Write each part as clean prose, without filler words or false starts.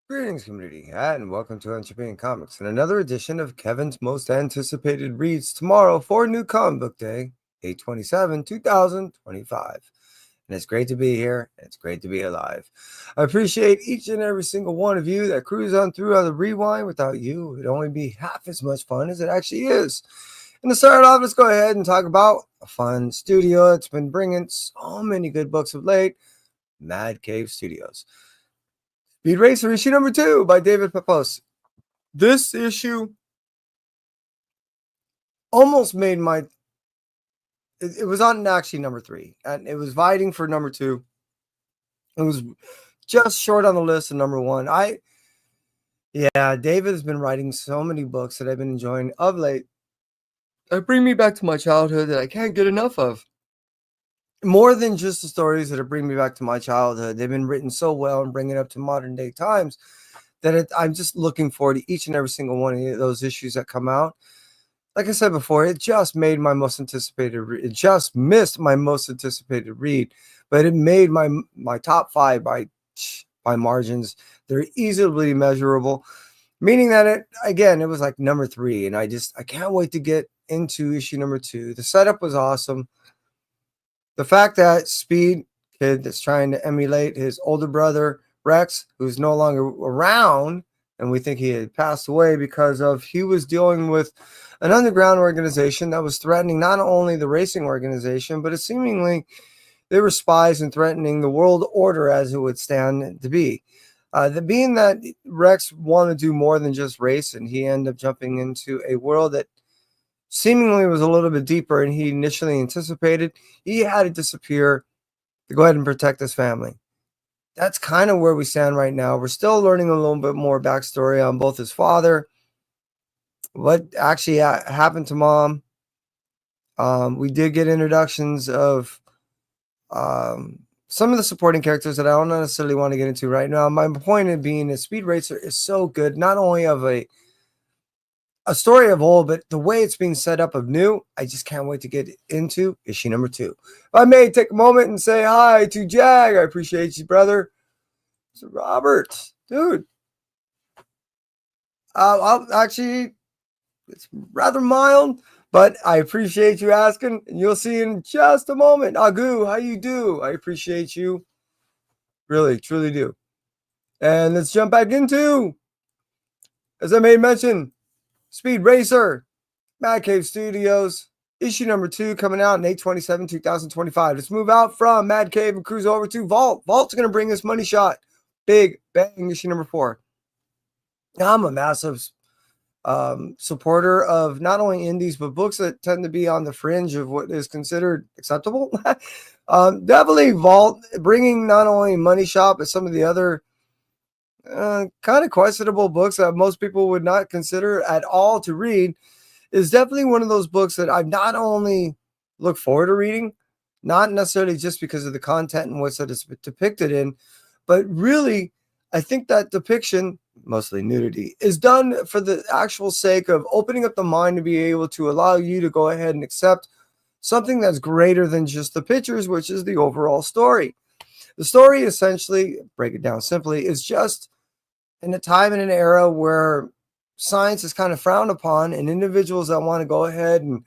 Greetings, community, and welcome to NCBD Comics and another edition of Kevin's most anticipated reads tomorrow for New Comic Book Day, 8/27, 2025. And it's great to be here. It's great to be alive. I appreciate each and every single one of you that cruise on through the rewind. Without you, it'd only be half as much fun as it actually is. And to start off, let's go ahead and talk about a fun studio that's been bringing so many good books of late, Mad Cave Studios. Speed Racer issue number 2 by David Pepose. This issue almost made my. It was on actually number 3, and it was fighting for number 2. It was just short on the list of number 1. David has been writing so many books that I've been enjoying of late. They bring me back to my childhood that I can't get enough of. More than just the stories that bring me back to my childhood, they've been written so well and bring it up to modern day times that I'm just looking forward to each and every single one of those issues that come out. Like I said before, it just made my most anticipated. It just missed my most anticipated read, but it made my top 5 by margins. They're easily measurable, meaning that it was like number 3, and I can't wait to get into issue number 2. The setup was awesome. The fact that Speed kid that's trying to emulate his older brother Rex, who's no longer around, and we think he had passed away because he was dealing with an underground organization that was threatening not only the racing organization, but seemingly they were spies and threatening the world order as it would stand to be. Being that Rex wanted to do more than just race, and he ended up jumping into a world that seemingly was a little bit deeper than he initially anticipated. He had to disappear to go ahead and protect his family. That's kind of where we stand right now. We're still learning a little bit more backstory on both his father, what actually happened to mom. We did get introductions of some of the supporting characters that I don't necessarily want to get into right now. My point being is Speed Racer is so good, not only of a story of old, but the way it's being set up of new, I just can't wait to get into issue number 2. If I may take a moment and say hi to Jag. I appreciate you, brother. So Robert, dude. It's rather mild, but I appreciate you asking, and you'll see in just a moment. Agu, how you do? I appreciate you. Really, truly do. And let's jump back into, as I made mention, Speed Racer, Mad Cave Studios, issue number 2 coming out in 8/27, 2025. Let's move out from Mad Cave and cruise over to Vault. Vault's going to bring us Money Shot. Big Bang, issue number 4. Now, I'm a massive supporter of not only indies, but books that tend to be on the fringe of what is considered acceptable. Definitely Vault, bringing not only Money Shot, but some of the other kind of questionable books that most people would not consider at all to read, is definitely one of those books that I've not only look forward to reading, not necessarily just because of the content and what's that it's depicted in, but really, I think that depiction, mostly nudity, is done for the actual sake of opening up the mind to be able to allow you to go ahead and accept something that's greater than just the pictures, which is the overall story. The story, essentially, break it down simply, is just in a time and an era where science is kind of frowned upon, and individuals that want to go ahead and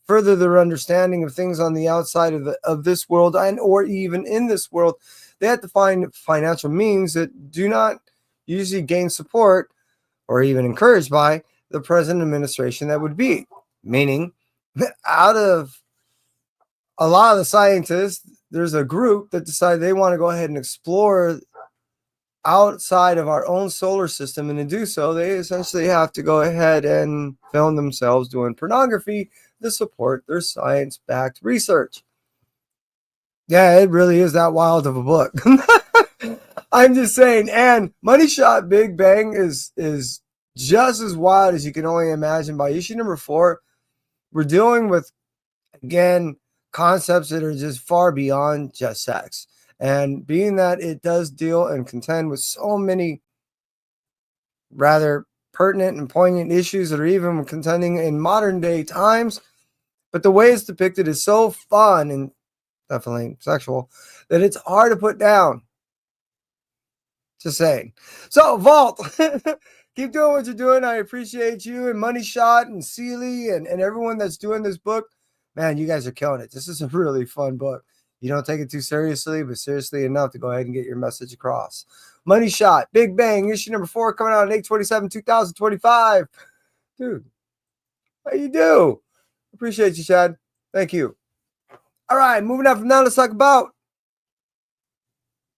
further their understanding of things on the outside of this world, and or even in this world, they have to find financial means that do not usually gain support or even encouraged by the present administration that would be. Meaning, out of a lot of the scientists, there's a group that decide they want to go ahead and explore outside of our own solar system, and to do so, they essentially have to go ahead and film themselves doing pornography to support their science-backed research. Yeah, it really is that wild of a book. I'm just saying, and Money Shot Big Bang is just as wild as you can only imagine. By issue number 4, we're dealing with, again, concepts that are just far beyond just sex. And being that it does deal and contend with so many rather pertinent and poignant issues that are even contending in modern day times, but the way it's depicted is so fun and definitely sexual that it's hard to put down. Just saying. So, Vault, keep doing what you're doing. I appreciate you and Money Shot and Seeley and everyone that's doing this book. Man, you guys are killing it. This is a really fun book. You don't take it too seriously, but seriously enough to go ahead and get your message across. Money Shot, Big Bang, issue number 4 coming out on 8/27/2025. Dude, how you do? Appreciate you, Chad. Thank you. All right, moving on from now, let's talk about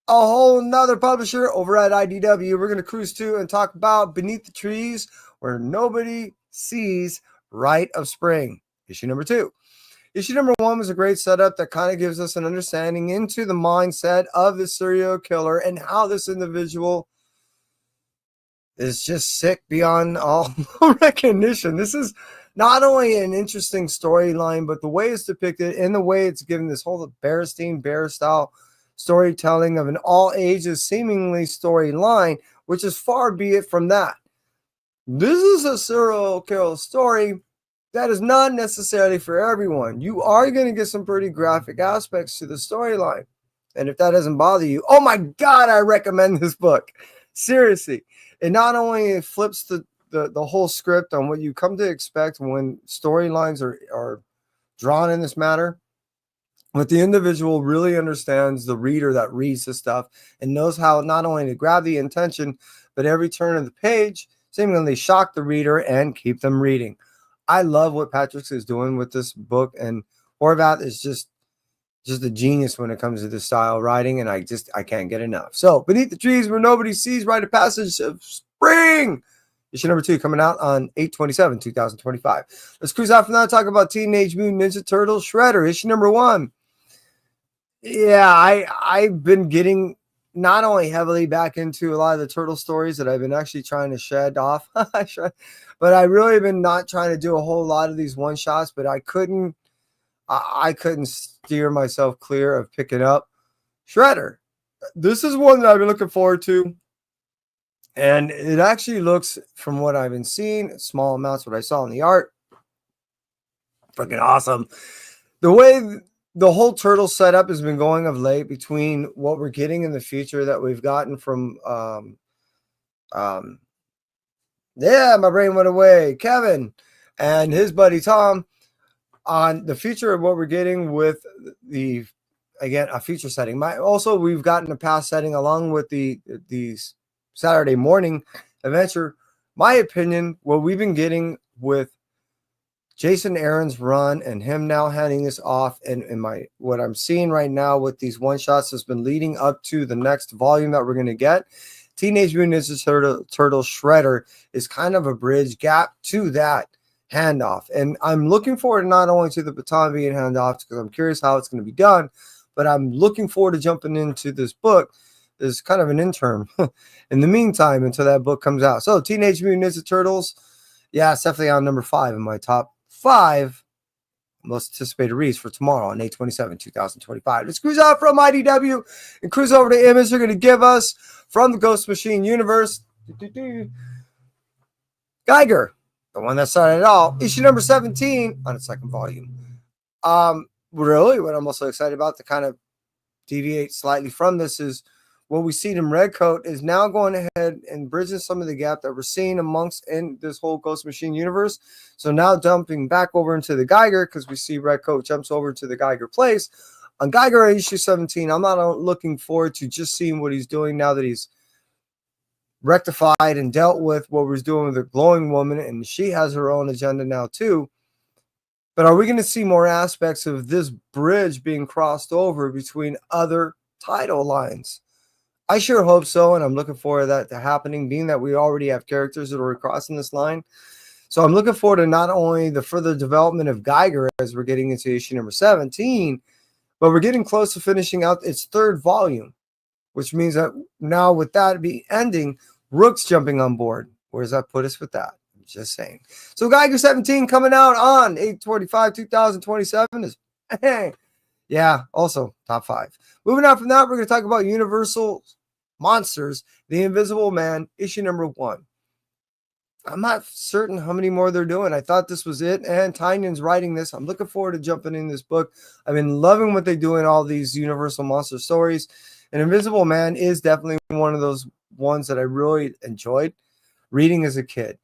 a whole nother publisher over at IDW. We're going to cruise to and talk about Beneath the Trees, Where Nobody Sees Rite of Spring, issue number 2. Issue number 1 was a great setup that kind of gives us an understanding into the mindset of the serial killer and how this individual is just sick beyond all recognition. This is not only an interesting storyline, but the way it's depicted and the way it's given this whole Bearstein Bear style storytelling of an all ages seemingly storyline, which is far be it from that. This is a serial killer story that is not necessarily for everyone. You are going to get some pretty graphic aspects to the storyline. And if that doesn't bother you, oh my God, I recommend this book. Seriously. It not only flips the whole script on what you come to expect when storylines are drawn in this matter, but the individual really understands the reader that reads this stuff and knows how not only to grab the attention, but every turn of the page seemingly shock the reader and keep them reading. I love what Patrick is doing with this book, and Horvath is just a genius when it comes to this style of writing, and I can't get enough. So, Beneath the Trees, Where Nobody Sees Rite of Passage of Spring, issue number 2 coming out on 8/27/2025. Let's cruise out from that and talk about Teenage Mutant Ninja Turtles Shredder, issue number 1. Yeah, I've been getting not only heavily back into a lot of the turtle stories that I've been actually trying to shed off, but I really been not trying to do a whole lot of these one shots, but I couldn't steer myself clear of picking up Shredder. This is one that I've been looking forward to. And it actually looks, from what I've been seeing, small amounts, what I saw in the art, freaking awesome. The way the whole turtle setup has been going of late between what we're getting in the future that we've gotten from, yeah, my brain went away, Kevin and his buddy Tom, on the future of what we're getting with the, again, a future setting. Also, we've gotten a past setting along with the Saturday morning adventure. My opinion, what we've been getting with Jason Aaron's run and him now handing this off, and what I'm seeing right now with these one shots has been leading up to the next volume that we're going to get. Teenage Mutant Ninja Turtle Shredder is kind of a bridge gap to that handoff, and I'm looking forward not only to the baton being handed off because I'm curious how it's going to be done, but I'm looking forward to jumping into this book as kind of an interim in the meantime until that book comes out. So Teenage Mutant Ninja Turtles, yeah, it's definitely on number 5 in my top 5 most anticipated reads for tomorrow on 8/27/2025. Let's cruise out from IDW and cruise over to Image. They're going to give us from the Ghost Machine universe, Geiger, the one that started it all, issue number 17 on its second volume. Really, what I'm also excited about to kind of deviate slightly from this is what we see in Redcoat is now going ahead and bridging some of the gap that we're seeing amongst in this whole Ghost Machine universe. So now dumping back over into the Geiger, because we see Redcoat jumps over to the Geiger place. On Geiger issue 17, I'm not looking forward to just seeing what he's doing now that he's rectified and dealt with what we're doing with the glowing woman, and she has her own agenda now too. But are we going to see more aspects of this bridge being crossed over between other title lines? I sure hope so, and I'm looking forward to that to happening, being that we already have characters that are crossing this line. So I'm looking forward to not only the further development of Geiger as we're getting into issue number 17, but we're getting close to finishing out its 3rd volume, which means that now with that be ending, Rook's jumping on board. Where does that put us with that? I'm just saying. So Geiger 17 coming out on 8/25/2027 is, yeah, also top 5. Moving on from that, we're going to talk about Universal Monsters, The Invisible Man, issue number 1. I'm not certain how many more they're doing. I thought this was it, and Tynion's writing this. I'm looking forward to jumping in this book. I've been loving what they do in all these Universal Monster stories, and Invisible Man is definitely one of those ones that I really enjoyed reading as a kid.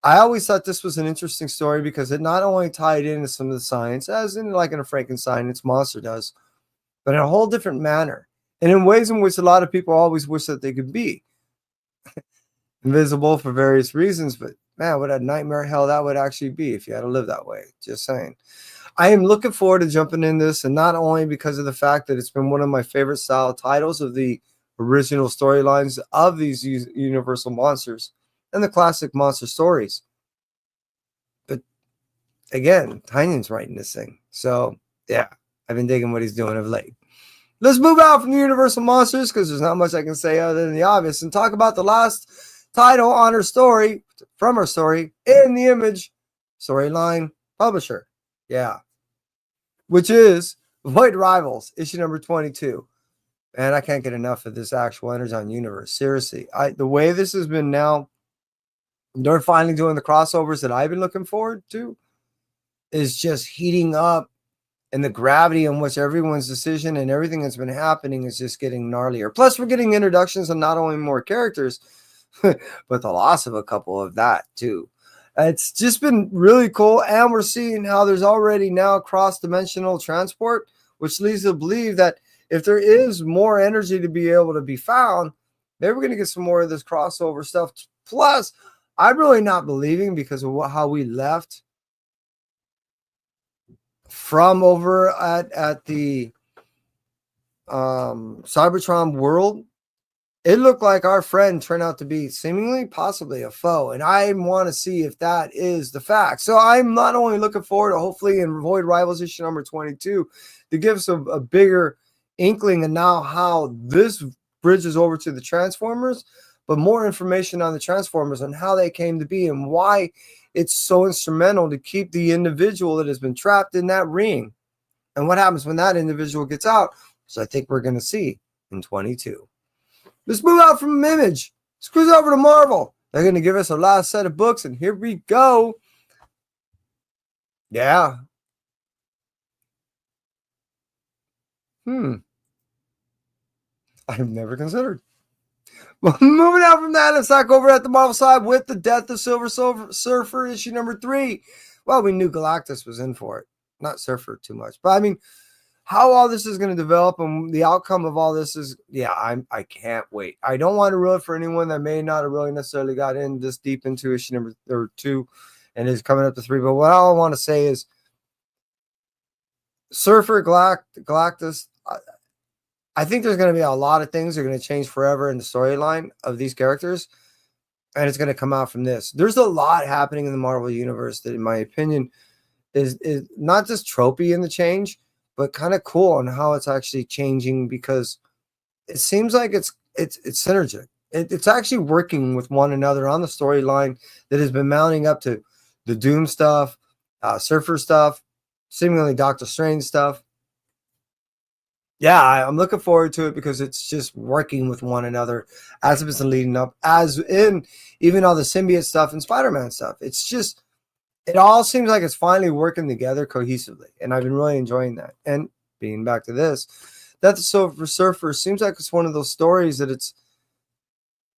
I always thought this was an interesting story because it not only tied into some of the science, as in like in a Frankenstein, its monster does, but in a whole different manner. And in ways in which a lot of people always wish that they could be invisible for various reasons. But man, what a nightmare hell that would actually be if you had to live that way. Just saying. I am looking forward to jumping in this, and not only because of the fact that it's been one of my favorite style titles of the original storylines of these universal monsters and the classic monster stories. But again, Tynion's writing this thing. So yeah, I've been digging what he's doing of late. Let's move out from the Universal Monsters because there's not much I can say other than the obvious and talk about the last title on her story, from her story, in the Image storyline publisher. Yeah. Which is Void Rivals, issue number 22. And I can't get enough of this actual Energon universe. Seriously. The way this has been now, they're finally doing the crossovers that I've been looking forward to, is just heating up. And the gravity in which everyone's decision and everything that's been happening is just getting gnarlier. Plus, we're getting introductions of not only more characters, but the loss of a couple of that too. It's just been really cool. And we're seeing how there's already now cross-dimensional transport, which leads to believe that if there is more energy to be able to be found, maybe we're going to get some more of this crossover stuff. Plus, I'm really not believing because of how we left from over at the Cybertron world. It looked like our friend turned out to be seemingly possibly a foe, and I want to see if that is the fact. So I'm not only looking forward to hopefully in Void Rivals issue number 22 to give us a bigger inkling and now how this bridges over to the Transformers, but more information on the Transformers and how they came to be and why it's so instrumental to keep the individual that has been trapped in that ring. And what happens when that individual gets out, which I think we're going to see in 22. Let's move out from Image. Let's cruise over to Marvel. They're going to give us a last set of books, and here we go. Yeah. I've never considered. Well, moving out from that, let's talk over at the Marvel side with the Death of Silver Surfer, issue number 3. Well, we knew Galactus was in for it. Not Surfer too much. But I mean, how all this is going to develop and the outcome of all this is, yeah, I can't wait. I don't want to ruin it for anyone that may not have really necessarily got in this deep into issue number 2 and is coming up to 3. But what I want to say is Surfer, Galactus, I think there's going to be a lot of things that are going to change forever in the storyline of these characters, and it's going to come out from this. There's a lot happening in the Marvel Universe that, in my opinion, is not just tropey in the change, but kind of cool on how it's actually changing because it seems like it's synergistic. It's actually working with one another on the storyline that has been mounting up to the Doom stuff, Surfer stuff, seemingly Doctor Strange stuff. Yeah, I'm looking forward to it because it's just working with one another as it's been leading up, as in even all the symbiote stuff and Spider-Man stuff. It's just, it all seems like it's finally working together cohesively, and I've been really enjoying that. And being back to this, Death of Silver Surfer seems like it's one of those stories that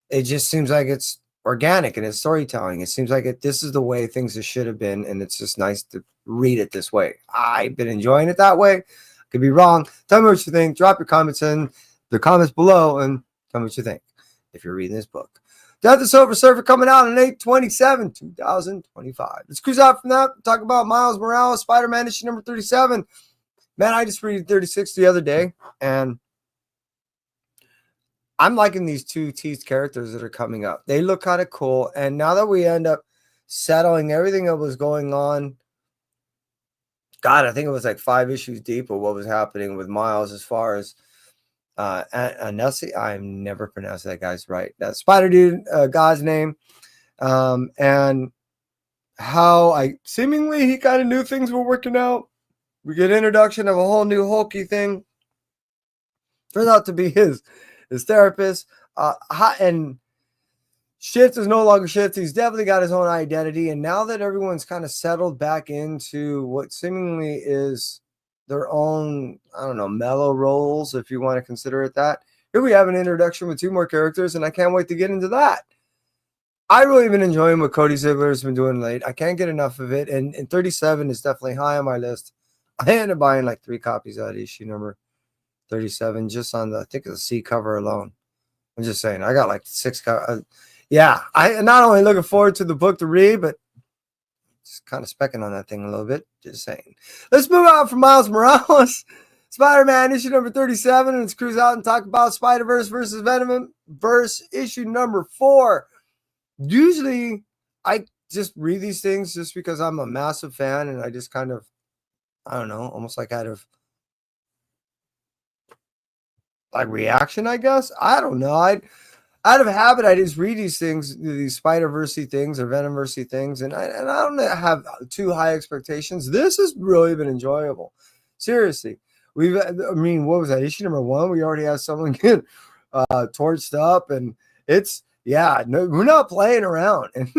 it just seems like it's organic in its storytelling. It seems like this is the way things should have been, and it's just nice to read it this way. I've been enjoying it that way. Could be wrong. Tell me what you think. Drop your comments in the comments below and tell me what you think if you're reading this book. Death of Silver Surfer coming out on 8/27/2025. Let's cruise out from that. Talk about Miles Morales, Spider-Man issue number 37. Man, I just read 36 the other day, and I'm liking these two teased characters that are coming up. They look kind of cool, and now that we end up settling everything that was going on, God, I think it was like 5 issues deep of what was happening with Miles as far as Anussi. I'm never pronounced that guy's right. That Spider Dude, God's name, and how seemingly he kind of knew things were working out. We get introduction of a whole new Hulky thing. Turns out to be his therapist, and Shift is no longer Shift. He's definitely got his own identity. And now that everyone's kind of settled back into what seemingly is their own, I don't know, mellow roles, if you want to consider it that, here we have an introduction with 2 more characters, and I can't wait to get into that. I really been enjoying what Cody Ziegler's been doing late. I can't get enough of it, and 37 is definitely high on my list. I ended up buying like 3 copies of that issue number 37 just on the, I think, the C cover alone. I'm just saying, I got like 6 yeah, I not only looking forward to the book to read, but just kind of specking on that thing a little bit. Just saying. Let's move on from Miles Morales. Spider-Man issue number 37. And let's cruise out and talk about Spider-Verse versus Venom-Verse issue number 4. Usually, I just read these things just because I'm a massive fan, and I just kind of, I don't know, almost like out of like reaction, I guess. I don't know. Out of habit, I just read these things, these Spider-Verse things or Venom-Verse things, and I don't have too high expectations. This has really been enjoyable. Seriously. I mean, what was that? Issue number 1? We already have someone get torched up, and it's, yeah, no, we're not playing around. And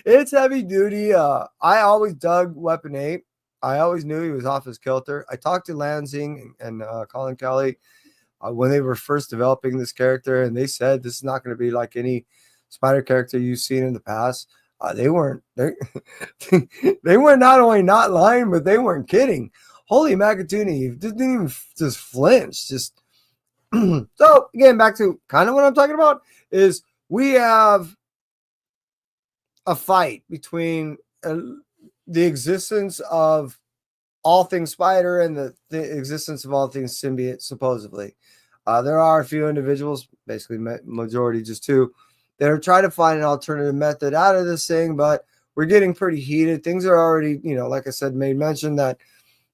it's heavy duty. I always dug Weapon 8. I always knew he was off his kilter. I talked to Lansing and Colin Kelly when they were first developing this character, and they said this is not going to be like any Spider character you've seen in the past. They weren't not only not lying, but they weren't kidding. Holy Magatuni, didn't even just flinch. Just so again, back to kind of what I'm talking about is we have a fight between the existence of all things Spider and the existence of all things Symbiote, supposedly. There are a few individuals, basically majority just 2, that are trying to find an alternative method out of this thing, but we're getting pretty heated. Things are already, like I said, made mention that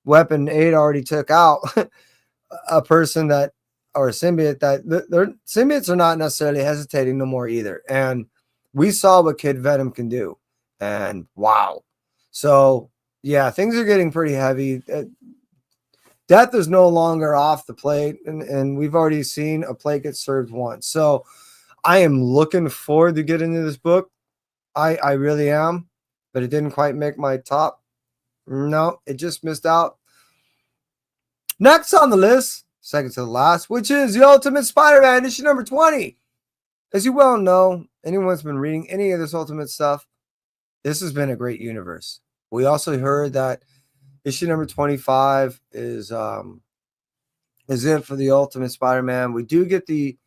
Weapon 8 already took out a person that, or a symbiote that, their symbiotes are not necessarily hesitating no more either. And we saw what Kid Venom can do. And wow. So, yeah, things are getting pretty heavy. Death is no longer off the plate, and we've already seen a plate get served once. So I am looking forward to getting into this book. I really am, but it didn't quite make my top. No, it just missed out. Next on the list, second to the last, which is The Ultimate Spider-Man issue number 20. As you well know, anyone's been reading any of this Ultimate stuff, this has been a great universe. We also heard that issue number 25 is it for the Ultimate Spider-Man. We do get the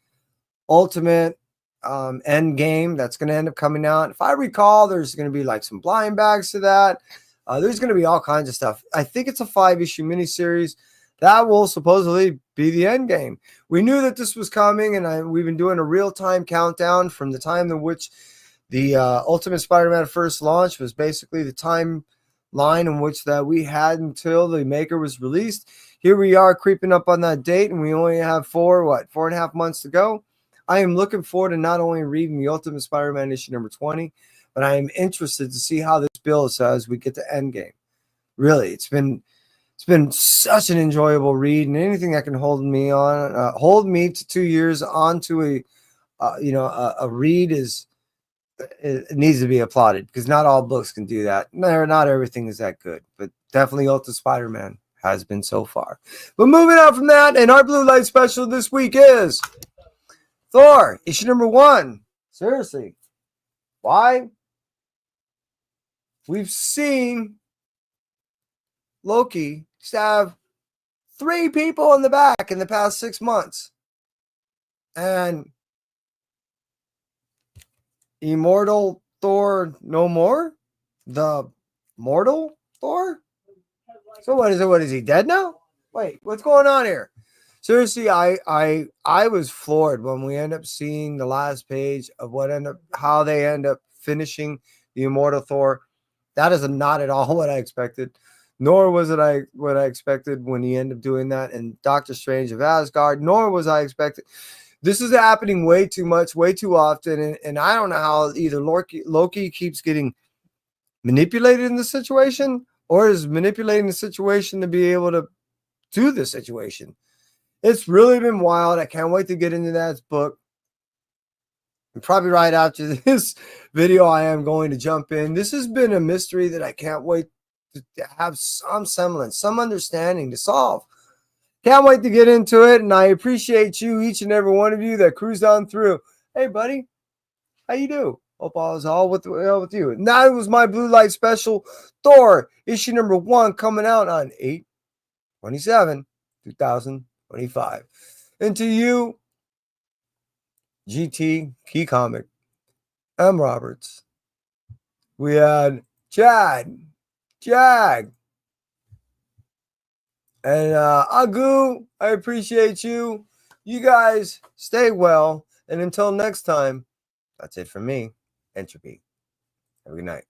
Ultimate End Game that's going to end up coming out. If I recall, there's going to be like some blind bags to that. There's going to be all kinds of stuff. I think it's a 5-issue miniseries that will supposedly be the end game. We knew that this was coming, and we've been doing a real-time countdown from the time in which the Ultimate Spider-Man first launched was basically the timeline in which that we had until the Maker was released. Here we are creeping up on that date, and we only have 4.5 months to go. I am looking forward to not only reading the Ultimate Spider-Man issue number 20, but I am interested to see how this builds as we get to Endgame. Really, it's been such an enjoyable read, and anything that can hold me to 2 years onto a read it needs to be applauded, because not all books can do that. Not everything is that good, but definitely Ultimate Spider-Man has been so far. But moving on from that, and our Blue Light special this week is Thor issue number 1. Seriously, why? We've seen Loki stab 3 people in the back in the past 6 months. And Immortal Thor no more? The mortal Thor? So what is it? What is he, dead now? Wait, what's going on here? Seriously, I was floored when we end up seeing the last page of how they end up finishing the Immortal Thor. That is not at all what I expected. Nor was it what I expected when he ended up doing that in Doctor Strange of Asgard. Nor was I expected. This is happening way too much, way too often. And I don't know how either Loki keeps getting manipulated in the situation, or is manipulating the situation to be able to do the situation. It's really been wild. I can't wait to get into that book. And probably right after this video, I am going to jump in. This has been a mystery that I can't wait to have some semblance, some understanding to solve. Can't wait to get into it, and I appreciate you, each and every one of you that cruised on through. Hey, buddy, how you do? Hope all is all with you. And that was my Blue Light Special, Thor, issue number 1, coming out on 8/27/2025. And to you, GT Key Comic, M. Roberts. We had Chad, Jag, and Agu. I appreciate you. You guys stay well. And until next time, that's it for me. Entropy. Have a good night.